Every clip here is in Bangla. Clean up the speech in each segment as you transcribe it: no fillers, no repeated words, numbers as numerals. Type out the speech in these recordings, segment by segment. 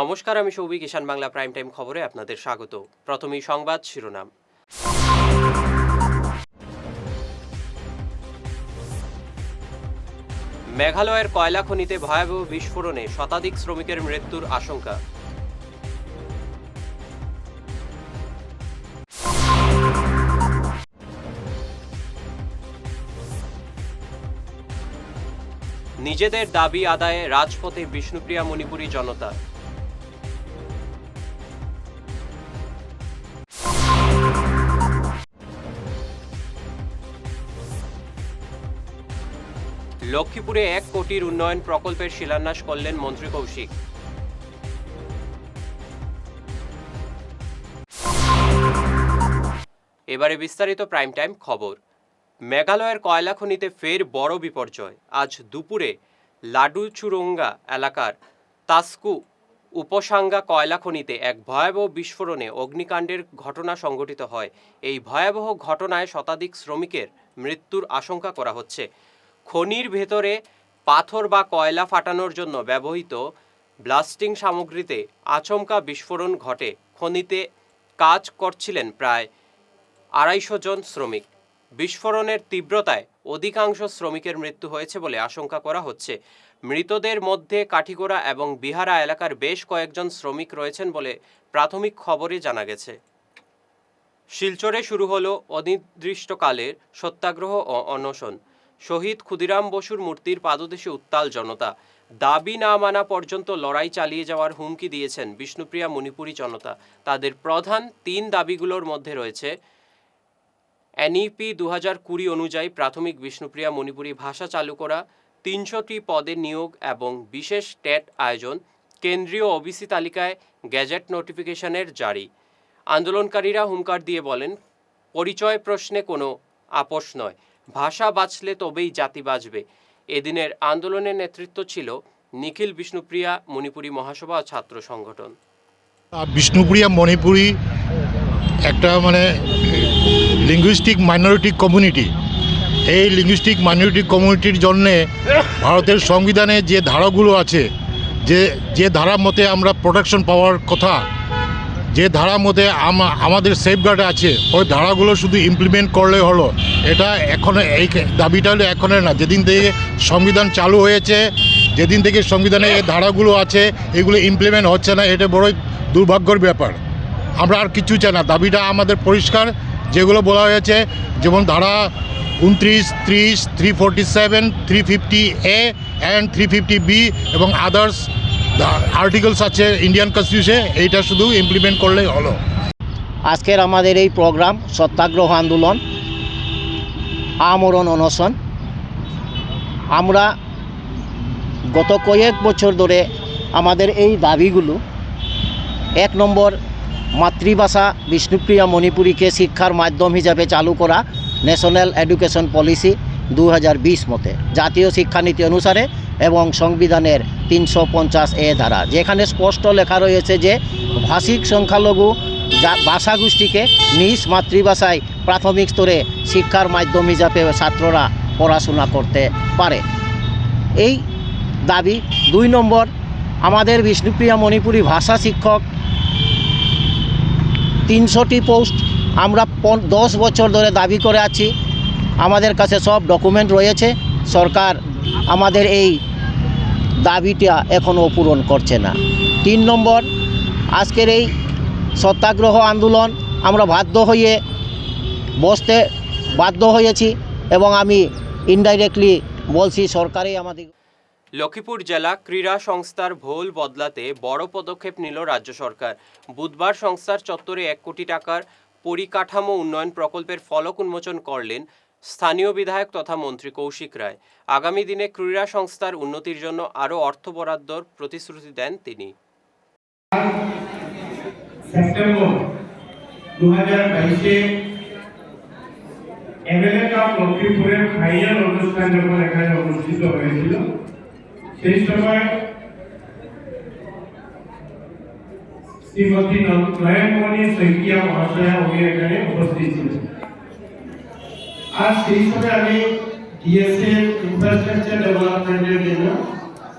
নমস্কার, আমি সৌভিক। কিষাণ বাংলা প্রাইম টাইম খবরে আপনাদের স্বাগত। প্রথমেই সংবাদ শিরোনাম। মেঘালয়ের কয়লা খনিতে ভয়াবহ বিস্ফোরণে শতাধিক শ্রমিকের মৃত্যুর আশঙ্কা। নিজেদের দাবি আদায়ে রাজপথে বিষ্ণুপ্রিয়া মণিপুরী জনতা। লক্ষ্মীপুরে 1 কোটির উন্নয়ন প্রকল্পের শিলান্যাস করলেন মন্ত্রী কৌশিক। এবারে বিস্তারিত প্রাইম টাইম খবর। মেঘালয়ের কয়লা খনিতে ফের বড় বিপর্যয়। আজ দুপুরে লাডুচুরঙ্গা এলাকার তাসকু উপসাঙ্গা কয়লা খনিতে এক ভয়াবহ বিস্ফোরণে অগ্নিকাণ্ডের ঘটনা সংঘটিত হয়। এই ভয়াবহ ঘটনায় শতাধিক শ্রমিকের মৃত্যুর আশঙ্কা করা হচ্ছে। খনির ভেতরে পাথর বা কয়লা ফাটানোর জন্য ব্যবহৃত ব্লাস্টিং সামগ্রীতে আচমকা বিস্ফোরণ ঘটে। খনিতে কাজ করছিলেন প্রায় 250 জন শ্রমিক। বিস্ফোরণের তীব্রতায় অধিকাংশ শ্রমিকের মৃত্যু হয়েছে বলে আশঙ্কা করা হচ্ছে। মৃতদের মধ্যে কাঠিগোড়া এবং বিহারা এলাকার বেশ কয়েকজন শ্রমিক রয়েছেন বলে প্রাথমিক খবরে জানা গেছে। শিলচরে শুরু হলো অনির্দিষ্টকালের সত্যাগ্রহ ও অনশন। শহীদ ক্ষুদিরাম বসুর মূর্তির পাদদেশে উত্তাল জনতা। দাবি না মানা পর্যন্ত লড়াই চালিয়ে যাওয়ার হুমকি দিয়েছেন বিষ্ণুপ্রিয়া মণিপুরী জনতা। তাদের প্রধান 3 দাবিগুলোর মধ্যে রয়েছে এনইপি 2020 অনুযায়ী প্রাথমিক বিষ্ণুপ্রিয়া মণিপুরী ভাষা চালু করা, 300টি পদে নিয়োগ এবং বিশেষ টেট আয়োজন, কেন্দ্রীয় ওবিসি তালিকায় গ্যাজেট নোটিফিকেশনের জারি। আন্দোলনকারীরা হুঙ্কার দিয়ে বলেন, পরিচয় প্রশ্নে কোনো আপোষ নয়, ভাষা বাঁচলে তবেই জাতি বাঁচবে। এদিনের আন্দোলনের নেতৃত্ব ছিল নিখিল বিষ্ণুপ্রিয়া মণিপুরী মহাসভা ও ছাত্র সংগঠন। বিষ্ণুপ্রিয়া মণিপুরী একটা লিঙ্গুইস্টিক মাইনরিটি কমিউনিটি। এই লিঙ্গুইস্টিক মাইনরিটি কমিউনিটির জন্যে ভারতের সংবিধানে যে ধারাগুলো আছে, যে ধারার মতে আমরা প্রোটেকশন পাওয়ার কথা, যে ধারার মধ্যে আমাদের সেফগার্ড আছে, ওই ধারাগুলো শুধু ইমপ্লিমেন্ট করলে হলো। এটা এখনো এই দাবিটা হলো এখনের না, যেদিন থেকে সংবিধান চালু হয়েছে, যেদিন থেকে সংবিধানে এই ধারাগুলো আছে এগুলো ইমপ্লিমেন্ট হচ্ছে না। এটা বড়ই দুর্ভাগ্যের ব্যাপার। আমরা আর কিছু চাই না, দাবিটা আমাদের পরিষ্কার। যেগুলো বলা হয়েছে, যেমন ধারা 29, 30, 347, 350A অ্যান্ড 350B এবং আদার্স আর্টিকেলস আছে ইন্ডিয়ান কনস্টিটিউশনে, এইটা শুধু ইমপ্লিমেন্ট করলেই হলো। আজকের আমাদের এই প্রোগ্রাম সত্যাগ্রহ আন্দোলন, আমরণ অনশন। আমরা গত কয়েক বছর ধরে আমাদের এই দাবিগুলো, 1 নম্বর মাতৃভাষা বিষ্ণুপ্রিয়া মণিপুরীকে শিক্ষার মাধ্যম হিসাবে চালু করা, ন্যাশনাল এডুকেশন পলিসি 2020 মতে, জাতীয় শিক্ষানীতি অনুসারে এবং সংবিধানের 350A ধারা, যেখানে স্পষ্ট লেখা রয়েছে যে ভাষিক সংখ্যালঘু ভাষাগোষ্ঠীকে নিজ মাতৃভাষায় প্রাথমিক স্তরে শিক্ষার মাধ্যম হিসাবে ছাত্ররা পড়াশোনা করতে পারে। এই দাবি। 2 নম্বর, আমাদের বিষ্ণুপ্রিয়া মণিপুরী ভাষা শিক্ষক 300টি পোস্ট আমরা 10 বছর ধরে দাবি করে আছি। আমাদের কাছে সব ডকুমেন্ট রয়েছে। সরকার আমাদের এই দাবিটা এখনও পূরণ করছে না। 3 নম্বর, আজকের এই সত্যাগ্রহ আন্দোলন আমরা বসতে বাধ্য হয়েছি এবং আমি ইনডাইরেক্টলি বলছি সরকারই আমাদের। লক্ষ্মীপুর জেলা ক্রীড়া সংস্থার ভোল বদলাতে বড় পদক্ষেপ নিল রাজ্য সরকার। বুধবার সংস্থার চত্বরে 1 কোটি টাকার পরিকাঠামো উন্নয়ন প্রকল্পের ফলক উন্মোচন করলেন স্থানীয় বিধায়ক তথা মন্ত্রী কৌশিক রায়। আগামী দিনে ক্রীড়া সংস্থার উন্নতির জন্য আরও অর্থ বরাদ্দর প্রতিশ্রুতি দেন তিনি। সেপ্টেম্বর 2022 এমএলএ কাপ লক্ষ্মীপুরের ফাইনাল অনুষ্ঠান যখন এখানে অনুষ্ঠিত হয়েছিল, সেই সময় শ্রীমতী নয়নমণি শইকিয়া মহাশয়া উনি এখানে উপস্থিত ছিলেন। আর সেই সময় আমি ডিএসএ ইনফ্রাস্ট্রাকচার ডেভেলপমেন্টের জন্য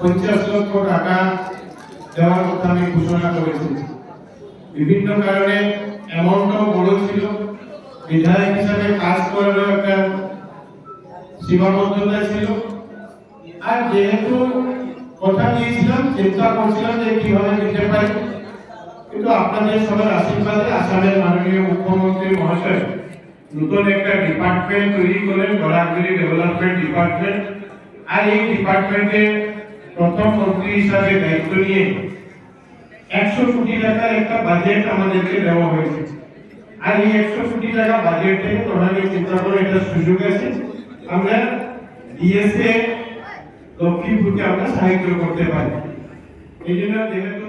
50 লক্ষ টাকা দেওয়ার কথা আমি ঘোষণা করেছি। বিভিন্ন কারণে অ্যামাউন্টটাও বড় ছিল, বিধায়ক হিসাবে কাজ করারও একটা সীমাবদ্ধতা ছিল। আর যেহেতু কথা দিয়েছিলাম, চিন্তা করছিলাম যে কিভাবে দিতে পারি, কিন্তু আপনাদের সবার আশীর্বাদে আসামের মাননীয় মুখ্যমন্ত্রী মহাশয় নতুন একটা ডিপার্টমেন্ট তৈরি করেন, বরাকজুড়ি ডেভেলপমেন্ট ডিপার্টমেন্ট। আর এই ডিপার্টমেন্টে প্রথম মন্ত্রী হিসাবে দায়িত্ব নিয়ে 100 কোটি টাকার একটা বাজেট আমাদেরকে দেওয়া হয়েছে। আর এই 100 কোটি টাকা বাজেট থেকে প্রধানমন্ত্রী চিন্তা করে একটা সুযোগ আছে, আমরা ডিএসএ লক্ষ্মীপুরকে আমরা সাহায্য করতে পারি। এই জন্য যেহেতু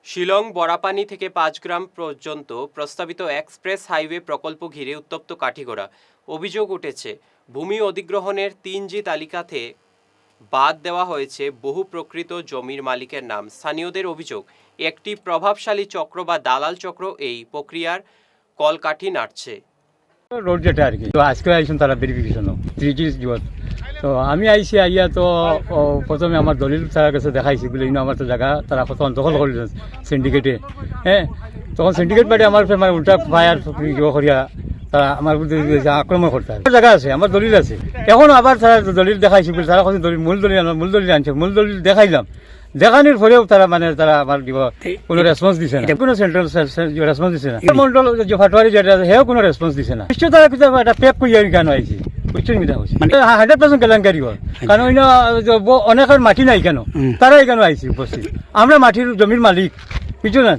শিলং বরাপানি থেকে 5 গ্রাম পর্যন্ত প্রস্তাবিত এক্সপ্রেস হাইওয়ে প্রকল্প ঘিরে উত্তপ্ত কাঠিগড়া। অভিযোগ উঠেছে ভূমি অধিগ্রহণের 3G তালিকাতে বাদ দেওয়া হয়েছে বহু প্রকৃত জমির মালিকের নাম। স্থানীয়দের অভিযোগ একটি প্রভাবশালী চক্র বা দালাল চক্র এই প্রক্রিয়ার কলকাঠি নাড়ছে। রোড যেটা আর কি, তো আজকে আইসুন তারা ভেরিফিকেশন 3G জীবত। তো আমি আইসি আইয়া তো প্রথমে আমার দলিল তার কাছে দেখাইছি বলে আমার তো জায়গা তারা প্রথম দখল করল সিন্ডিকেটে। হ্যাঁ, তখন সিন্ডিকেট বাড়ি আমার উল্টা ফায়ার করিয়া তারা আমার আক্রমণ করতে হবে। জায়গা আছে, আমার দলিল আছে, এখন আবার তারা দলিল দেখাইছি বলে তারা দলিল মূল দলিল আনছে, মূল দলিল দেখাইলাম। দেখানোর পরেও তারা তারা আমার কোনো রেসপন্স দিছে না, কোনো সেন্ট্রাল রেসপন্স দিছে না। মন্ডল যে ফাটোয়ারি যেটা আছে সেও কোনো রেসপন্স দিছে না। নিশ্চয় তারা কিছু একটা পেক করিয়া কেন আইছি, বুঝছেন কি হচ্ছে 100% কেলেঙ্কারি হয়। কারণ অনেকের মাটি নাই কেন, তারাই কেন আইছি উপস্থিত। আমরা মাটির জমির মালিক, বুঝছো না,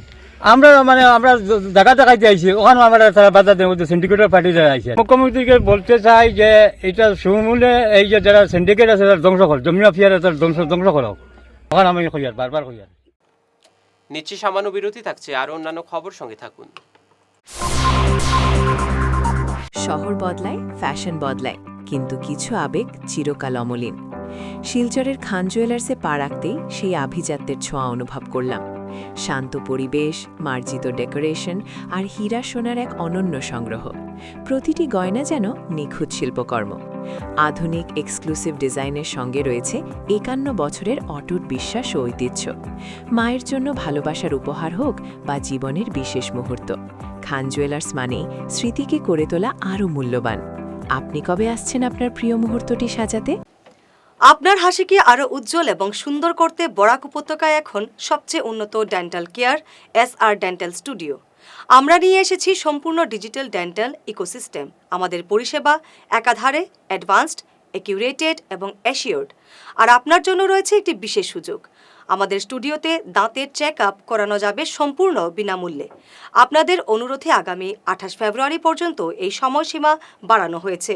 আমরা আমরা জায়গা দেখাইতে আইছি, ওখানে আমরা তারা বাজার দেওয়ার মধ্যে সিন্ডিকেটের পার্টি যারা আইছে। মুখ্যমন্ত্রীকে বলতে চাই যে এটা সমূলে এই যে যারা সিন্ডিকেট আছে তার ধ্বংস কর, জমি মাফিয়ারা তার ধ্বংস করো। ওখানে আমি বারবার কইয়ার নিচ্ছি সামান্য বিরতি, থাকছে আর অন্যান্য খবর, সঙ্গে থাকুন। শহর বদলায়, ফ্যাশন বদলায়, কিন্তু কিছু আবেগ চিরকাল অমলিন। শিলচরের খান জুয়েলার্সে পা রাখতেই সেই আভিজাত্যের ছোঁয়া অনুভব করলাম। শান্ত পরিবেশ, মার্জিত ডেকোরেশন আর হীরা সোনার এক অনন্য সংগ্রহ। প্রতিটি গয়না যেন নিখুঁত শিল্পকর্ম। আধুনিক এক্সক্লুসিভ ডিজাইনের সঙ্গে রয়েছে 51 বছরের অটুট বিশ্বাস ও ঐতিহ্য। মায়ের জন্য ভালোবাসার উপহার হোক বা জীবনের বিশেষ মুহূর্ত, খান জুয়েলার্স মানে স্মৃতিকে করে তোলা আরও মূল্যবান। আপনি কবে আসছেন আপনার প্রিয় মুহূর্তটি সাজাতে? আপনার হাসিকে আরও উজ্জ্বল এবং সুন্দর করতে বরাক উপত্যকায় এখন সবচেয়ে উন্নত dental care SR dental studio. আমরা নিয়ে এসেছি সম্পূর্ণ ডিজিটাল ডেন্টাল ইকোসিস্টেম। আমাদের পরিষেবা একাধারে অ্যাডভান্সড, অ্যাকিউরেটেড এবং অ্যাসিওর্ড। আর আপনার জন্য রয়েছে একটি বিশেষ সুযোগ। আমাদের স্টুডিওতে দাঁতের চেক আপ করানো যাবে সম্পূর্ণ বিনামূল্যে। আপনাদের অনুরোধে আগামী 28 ফেব্রুয়ারি পর্যন্ত এই সময়সীমা বাড়ানো হয়েছে।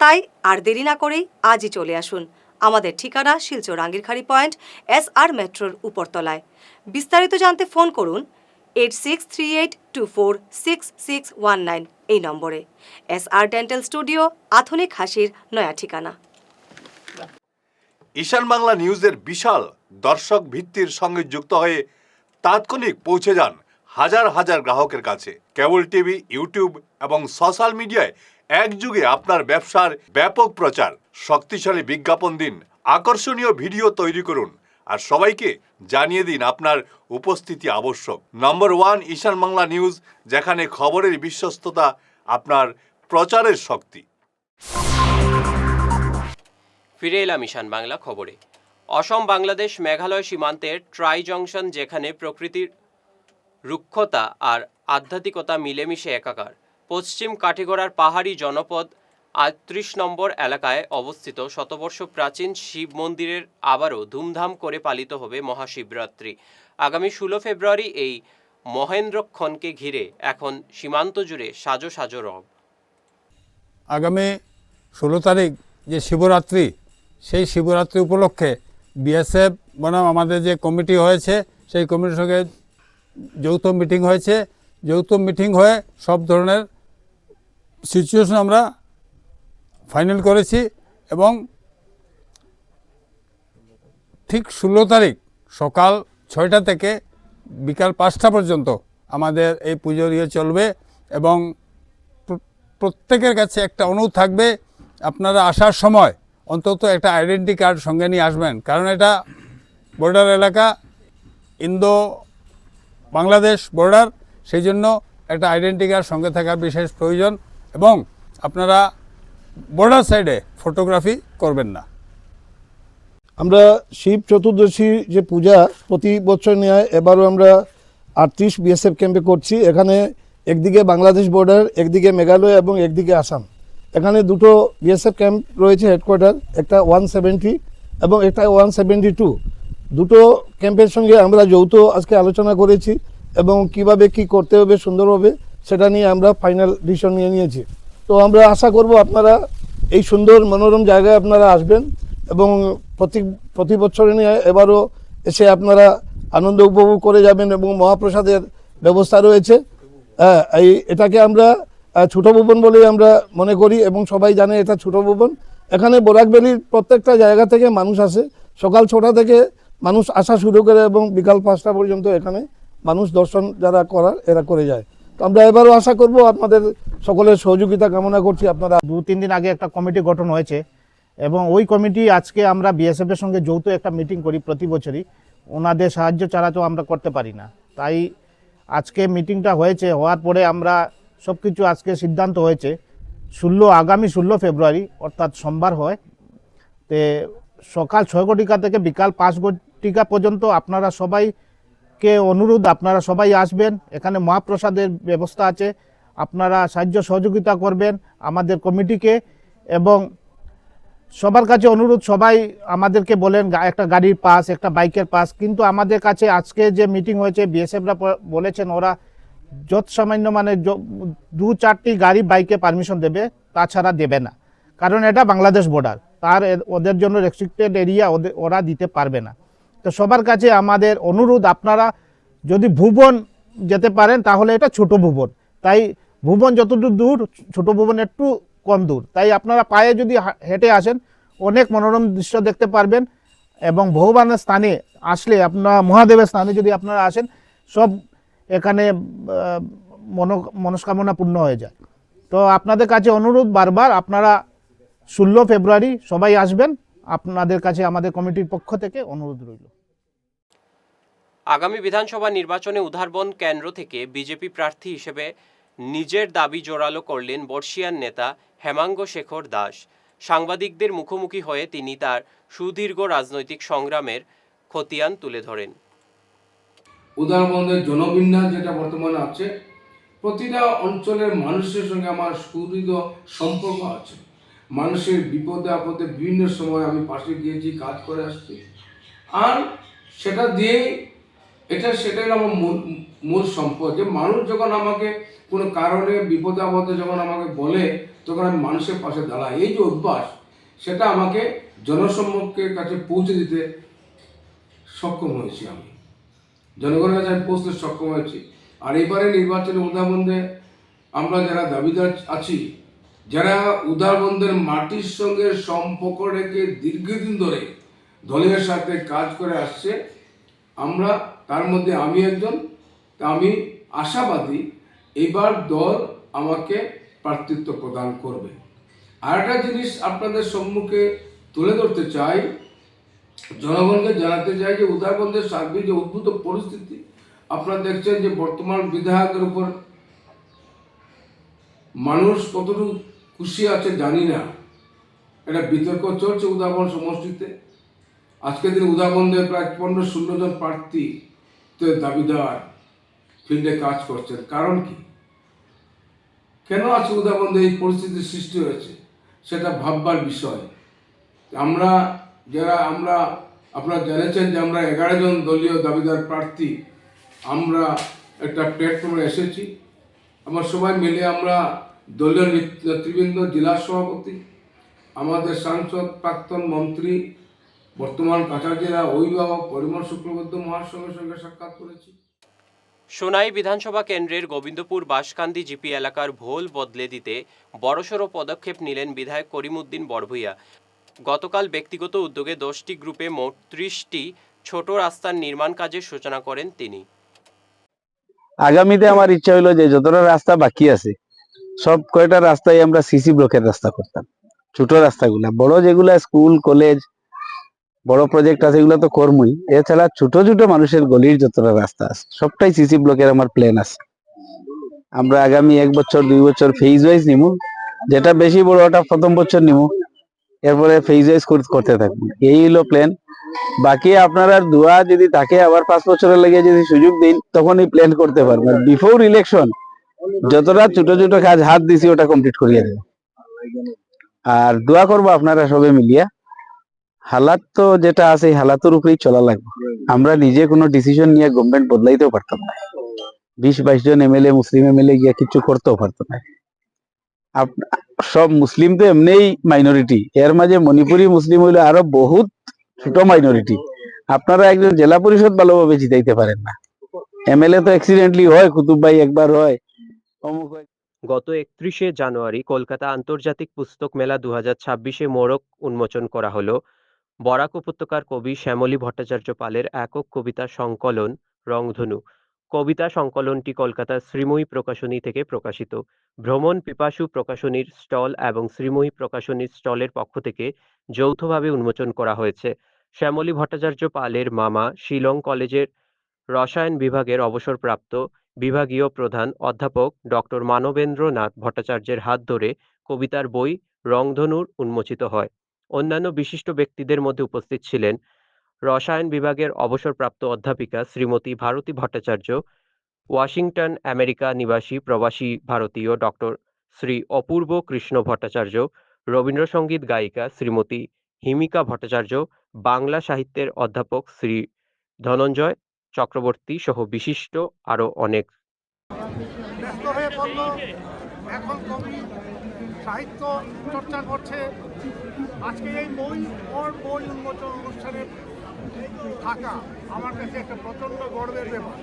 তাই আর দেরি না করেই আজই চলে আসুন। আমাদের ঠিকানা শিলচর আঙ্গিরখাড়ি পয়েন্ট, SR মেট্রোর উপরতলায়। বিস্তারিত জানতে ফোন করুন 8638246619 এই নম্বরে। SR ডেন্টাল স্টুডিও, আধুনিক হাসির নয়া ঠিকানা। ঈশান বাংলা নিউজের বিশাল দর্শক ভিত্তির সঙ্গে যুক্ত হয়ে তাৎক্ষণিক পৌঁছে যান হাজার হাজার গ্রাহকের কাছে। কেবল টিভি, ইউটিউব এবং সোশ্যাল মিডিয়ায় একযুগে আপনার ব্যবসার ব্যাপক প্রচার। শক্তিশালী বিজ্ঞাপন দিন, আকর্ষণীয় ভিডিও তৈরি করুন, আর সবাইকে জানিয়ে দিন আপনার উপস্থিতি আবশ্যক। নম্বর 1 ঈশান বাংলা নিউজ, যেখানে খবরের বিশ্বস্ততা আপনার প্রচারের শক্তি। ফিরে এলাম ঈশান বাংলা খবরে। অসম বাংলাদেশ মেঘালয় সীমান্তের ট্রাই জংশন, যেখানে প্রকৃতির রুক্ষতা আর আধ্যাত্মিকতা মিলেমিশে একাকার। পশ্চিম কাঠিগড়ার পাহাড়ি জনপদ ৩৮ নম্বর এলাকায় অবস্থিত শতবর্ষ প্রাচীন শিব মন্দিরের আবারও ধুমধাম করে পালিত হবে মহাশিবরাত্রি। আগামী 16 ফেব্রুয়ারি এই মহেন্দ্রক্ষণকে ঘিরে এখন সীমান্ত জুড়ে সাজো সাজো রব। আগামী 16 তারিখ যে শিবরাত্রি, সেই শিবরাত্রি উপলক্ষে BSF বনাম আমাদের যে কমিটি হয়েছে, সেই কমিটির সঙ্গে যৌথ মিটিং হয়েছে। যৌথ মিটিং হয়ে সব ধরনের সিচুয়েশন আমরা ফাইনাল করেছি এবং ঠিক 16 তারিখ সকাল 6টা থেকে বিকাল 5টা পর্যন্ত আমাদের এই পুজোর চলবে। এবং প্রত্যেকের কাছে একটা অনুরোধ থাকবে, আপনারা আসার সময় অন্তত একটা আইডেন্টি কার্ড সঙ্গে নিয়ে আসবেন, কারণ এটা বর্ডার এলাকা, ইন্দো বাংলাদেশ বর্ডার, সেই জন্য একটা আইডেন্টি কার্ড সঙ্গে থাকার বিশেষ প্রয়োজন এবং আপনারা বর্ডার সাইডে ফটোগ্রাফি করবেন না। আমরা শিব চতুর্দশী যে পূজা প্রতি বছর নেয়, এবারও আমরা 38 বিএসএফ ক্যাম্পে করছি। এখানে একদিকে বাংলাদেশ বর্ডার, একদিকে মেঘালয় এবং একদিকে আসাম। এখানে দুটো বিএসএফ ক্যাম্প রয়েছে, হেডকোয়ার্টার, একটা 170 এবং একটা 172। দুটো ক্যাম্পের সঙ্গে আমরা যৌথ আজকে আলোচনা করেছি এবং কিভাবে কি করতে হবে সুন্দরভাবে সেটা নিয়ে আমরা ফাইনাল ডিসিশন নিয়েছি। তো আমরা আশা করব আপনারা এই সুন্দর মনোরম জায়গায় আপনারা আসবেন এবং প্রতি বছরে নিয়ে এবারও এসে আপনারা আনন্দ উপভোগ করে যাবেন এবং মহাপ্রসাদের ব্যবস্থা রয়েছে। এটাকে আমরা ছোট ভুবন বলেই আমরা মনে করি এবং সবাই জানে এটা ছোট ভুবন। এখানে বরাকভ্যালির প্রত্যেকটা জায়গা থেকে মানুষ আসে, সকাল 6টা থেকে মানুষ আসা শুরু করে এবং বিকাল 5টা পর্যন্ত এখানে মানুষ দর্শন যারা করার এরা করে যায়। তো আমরা এবারও আশা করব, আপনাদের সকলের সহযোগিতা কামনা করছি। আপনারা 2-3 দিন আগে একটা কমিটি গঠন হয়েছে এবং ওই কমিটি আজকে আমরা বিএসএফ এর সঙ্গে যৌথ একটা মিটিং করি প্রতি বছরই। ওনাদের সাহায্য ছাড়া তো আমরা করতে পারি না, তাই আজকে মিটিংটা হয়েছে। হওয়ার পরে আমরা সব কিছু আজকে সিদ্ধান্ত হয়েছে আগামী 16 ফেব্রুয়ারি অর্থাৎ সোমবার হয়, তে সকাল 6 ঘটিকা থেকে বিকাল 5 ঘটিকা পর্যন্ত আপনারা সবাইকে অনুরোধ, আপনারা সবাই আসবেন। এখানে মহাপ্রসাদের ব্যবস্থা আছে, আপনারা সাহায্য সহযোগিতা করবেন আমাদের কমিটিকে এবং সবার কাছে অনুরোধ, সবাই আমাদেরকে বলেন একটা গাড়ির পাস, একটা বাইকের পাস। কিন্তু আমাদের কাছে আজকে যে মিটিং হয়েছে বিএসএফরা বলেছেন ওরা যত সামান্য মানে 2-4টি গাড়ি বাইকে পারমিশন দেবে, তাছাড়া দেবে না, কারণ এটা বাংলাদেশ বর্ডার, ওদের জন্য রেস্ট্রিক্টেড এরিয়া ওরা দিতে পারবে না। তো সবার কাছে আমাদের অনুরোধ, আপনারা যদি ভুবন যেতে পারেন তাহলে এটা ছোট ভুবন, তাই ভুবন যতটুকু দূর ছোট ভুবন একটু কম দূর, তাই আপনারা পায়ে যদি হেঁটে আসেন অনেক মনোরম দৃশ্য দেখতে পারবেন এবং ভগবানের স্থানে আসলে আপনারা মহাদেবের স্থানে যদি আপনারা আসেন সব এখানে মনস্কামনা পূর্ণ হয়ে যায়। তো আপনাদের কাছে অনুরোধ বারবার, আপনারা 16 ফেব্রুয়ারি সবাই আসবেন, আপনাদের কাছে আমাদের কমিটির পক্ষ থেকে অনুরোধ রইল। আগামী বিধানসভা নির্বাচনে উধারবন কেন্দ্র থেকে বিজেপি প্রার্থী হিসেবে নিজের দাবি জোরালো করলেন বর্ষিয়ান নেতা হেমাঙ্গ শেখর দাস। সাংবাদিকদের মুখোমুখি হয়ে তিনি তার সুদীর্ঘ রাজনৈতিক সংগ্রামের খতিয়ান তুলে ধরেন। উদাহরণের জনবিন্যাস যেটা বর্তমানে আছে, প্রতিটা অঞ্চলের মানুষের সঙ্গে আমার সুদৃঢ় সম্পর্ক আছে। মানুষের বিপদে আপদে বিভিন্ন সময় আমি পাশে গিয়েছি, কাজ করে আসছি, আর সেটা দিয়েই সেটাই আমার মূল সম্পদ। যে মানুষ যখন আমাকে কোনো কারণে বিপদে আপদে যখন আমাকে বলে, তখন আমি মানুষের পাশে দাঁড়াই। এই যে অভ্যাস, সেটা আমাকে জনসম্মুখের কাছে পৌঁছে দিতে সক্ষম হয়েছি, আমি জনগণের কাছে আমি পৌঁছতে সক্ষম হয়েছি। আর এবারে নির্বাচনে উদারবন্দে আমরা যারা দাবিদার আছি, যারা উদারবন্দের মাটির সঙ্গে সম্পর্ক রেখে দীর্ঘদিন ধরে দলের সাথে কাজ করে আসছে, আমরা তার মধ্যে আমি একজন, আমি আশাবাদী এবার দল আমাকে প্রার্থিত্ব প্রদান করবে। আর একটা জিনিস আপনাদের সম্মুখে তুলে ধরতে চাই, জনগণকে জানাতে চাই যে উদারবন্দের সার্বিক যে উদ্ভূত পরিস্থিতি, আপনারা দেখছেন যে বর্তমান বিধায়কের উপর মানুষ কতটুকু খুশি আছে জানি না, এটা বিতর্ক চলছে উদারবন সমষ্টিতে। আজকের দিন উদারবন্দে প্রায় 15-16 জন প্রার্থী দাবিদার ফিল্ডে কাজ করছেন। কারণ কি, কেন আজকে উদারবন্দে এই পরিস্থিতির সৃষ্টি হয়েছে, সেটা ভাববার বিষয়। আপনারা জেনেছেন যে আমরা 11 জন দলীয় দাবিদার প্রার্থী আমরা একটা প্ল্যাটফর্মে এসেছি। আমরা সবাই মিলে আমরা দলীয় নেতৃবৃন্দ, জেলা সভাপতি, আমাদের সাংসদ, প্রাক্তন মন্ত্রী, বর্তমান কাছাড় জেলা অভিভাবক পরিমল শুক্লবৈদ্য মহাশয়ের সঙ্গে সাক্ষাৎ করেছি। সোনাই বিধানসভা কেন্দ্রের গোবিন্দপুর বাঁশকান্দি জিপি এলাকার ভোল বদলে দিতে বড়সড় পদক্ষেপ নিলেন বিধায়ক করিমউদ্দিন বড়ভূইয়া। গতকাল ব্যক্তিগত উদ্যোগে 10টি গ্রুপে মোট 30টি ছোট রাস্তার নির্মাণ কাজের সূচনা করেন তিনি। আগামীতে আমার ইচ্ছা হলো যে যতটা রাস্তা বাকি আছে সব কয়টা রাস্তায় আমরা সিসি ব্লকের রাস্তা করতাম। ছোট রাস্তাগুলা, বড় যেগুলা স্কুল কলেজ বড় প্রজেক্ট আছে এগুলো তো কর্মই, এছাড়া ছোট ছোট মানুষের গলির যতটা রাস্তা আছে সবটাই সিসি ব্লকের আমার প্ল্যান আছে। আমরা আগামী 1 বছর 2 বছর ফেজ ওয়াইজ নিমু, যেটা বেশি বড় ওটা প্রথম বছর নিমু, এরপরে ফেজ ওয়াইজ করতে থাকবো, এই হলো প্ল্যান। বাকি আপনারা দোয়া যদি থাকে আবার 5 বছরের লেগে যদি সুযোগ দিন তখনই প্ল্যান করতে পারবেন। বিফোর ইলেকশন যতটা ছোট ছোট কাজ হাত দিছি ওটা কমপ্লিট করিয়ে দেব। আর দোয়া করবো আপনারা সবে মিলিয়া, হালাত তো যেটা আছে এই হালাতের উপরেই চলা লাগবে। আমরা নিজে কোনো ডিসিশন নিয়ে গভর্নমেন্ট বদলাইতেও পারতাম না, 20-22 জন এমএলএ মুসলিম এমএলএ গিয়া কিছু করতেও পারতো না। সব মুসলিম তো এমনিই মাইনরিটি, এর মাঝে মণিপুরি মুসলিম হইলে আরো বহুত ছোট মাইনরিটি। আপনারা একজন জেলা পরিষদ ভালোভাবে জিতাইতে পারেন না, এমএলএ তো অ্যাক্সিডেন্টলি হয়, কুতুব ভাই একবার হয়, অমুক হয়। গত 31শে জানুয়ারি কলকাতা আন্তর্জাতিক পুস্তক মেলা 2026-এ মোড়ক উন্মোচন করা হলো বরাক উপত্যকার কবি শ্যামলী ভট্টাচার্য পালের একক কবিতা সংকলন রংধনু। কবিতা সংকলনটি কলকাতার শ্রীময়ী প্রকাশনী থেকে প্রকাশিত। ভ্রমণ পিপাসু প্রকাশনীর স্টল এবং শ্রীময়ী প্রকাশনীর স্টলের পক্ষ থেকে যৌথভাবে উন্মোচন করা হয়েছে। শ্যামলী ভট্টাচার্য পালের মামা শিলং কলেজের রসায়ন বিভাগের অবসরপ্রাপ্ত বিভাগীয় প্রধান অধ্যাপক ডক্টর মানবেন্দ্রনাথ ভট্টাচার্যের হাত ধরে কবিতার বই রংধনুর উন্মোচিত হয়। অন্যান্য বিশিষ্ট ব্যক্তিদের মধ্যে উপস্থিত ছিলেন রসায়ন বিভাগের অবসরপ্রাপ্ত অধ্যাপিকা শ্রীমতী ভারতী ভট্টাচার্য, ওয়াশিংটন আমেরিকা নিবাসী প্রবাসী ভারতীয় ডক্টর শ্রী অপূর্ব কৃষ্ণ ভট্টাচার্য, রবীন্দ্রসঙ্গীত গায়িকা শ্রীমতী হিমিকা ভট্টাচার্য, বাংলা সাহিত্যের অধ্যাপক শ্রী ধনঞ্জয় চক্রবর্তী সহ বিশিষ্ট আরো অনেক। ব্যস্ত হয়ে পড়ল, এখন কবি সাহিত্য চর্চা করছে। আজকে এই বই উন্মোচন অনুষ্ঠানে থাকা আমার কাছে একটা প্রচণ্ড গর্বের ব্যাপার।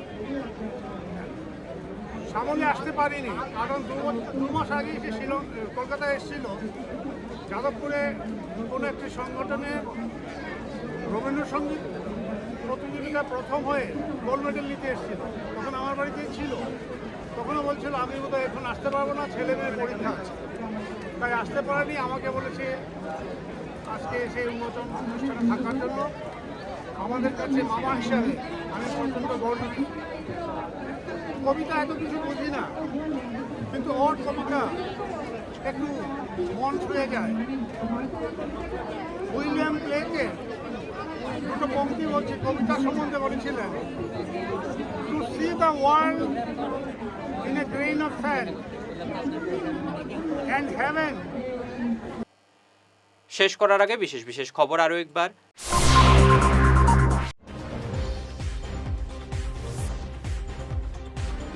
সামনে আসতে পারিনি কারণ 2 মাস আগে সে শিলং কলকাতায় এসেছিল, যাদবপুরে কোনো একটি সংগঠনে রবীন্দ্রসঙ্গীত প্রতিযোগিতা প্রথম হয়ে গোল্ড মেডেল নিতে এসেছিল। তখন আমার বাড়িতেই ছিল, তখনও বলছিল আমি বোধহয় এখন আসতে পারবো না, ছেলে মেয়ের পরীক্ষা আছে, তাই আসতে পারেনি। আমাকে বলেছে আজকে সেই উন্মোচন অনুষ্ঠানে থাকার জন্য। আমাদের কাছে মামা হিসাবে আমি প্রচণ্ড গর্বিত। কবিতা এত কিছু বুঝি না, কিন্তু ওর কবিতা একটু মন ছুঁয়ে যায়। উইলিয়াম ব্লেকের দুটো পংক্তি বলছি, কবিতা সম্বন্ধে বলেছিলেন, to see the world in a grain of sand and heaven. শেষ করার আগে বিশেষ বিশেষ খবর আরও একবার।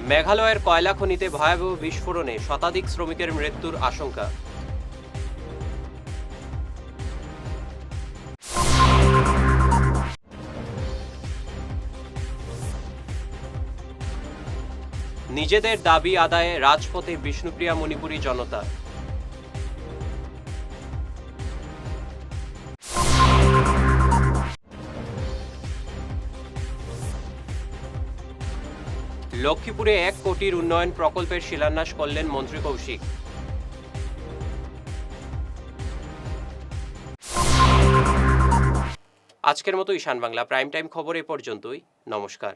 মেঘালয়ের কয়লা খনিতে ভয়াবহ বিস্ফোরণে শতাধিক শ্রমিকের মৃত্যুর আশঙ্কা। নিজেদের দাবি আদায়ে রাজপথে বিষ্ণুপ্রিয়া মণিপুরী জনতা। লক্ষ্মীপুরে 1 কোটির উন্নয়ন প্রকল্পের শিলান্যাস করলেন মন্ত্রী কৌশিক। আজকের মতো ঈশান বাংলা প্রাইম টাইম খবর এ পর্যন্তই। নমস্কার।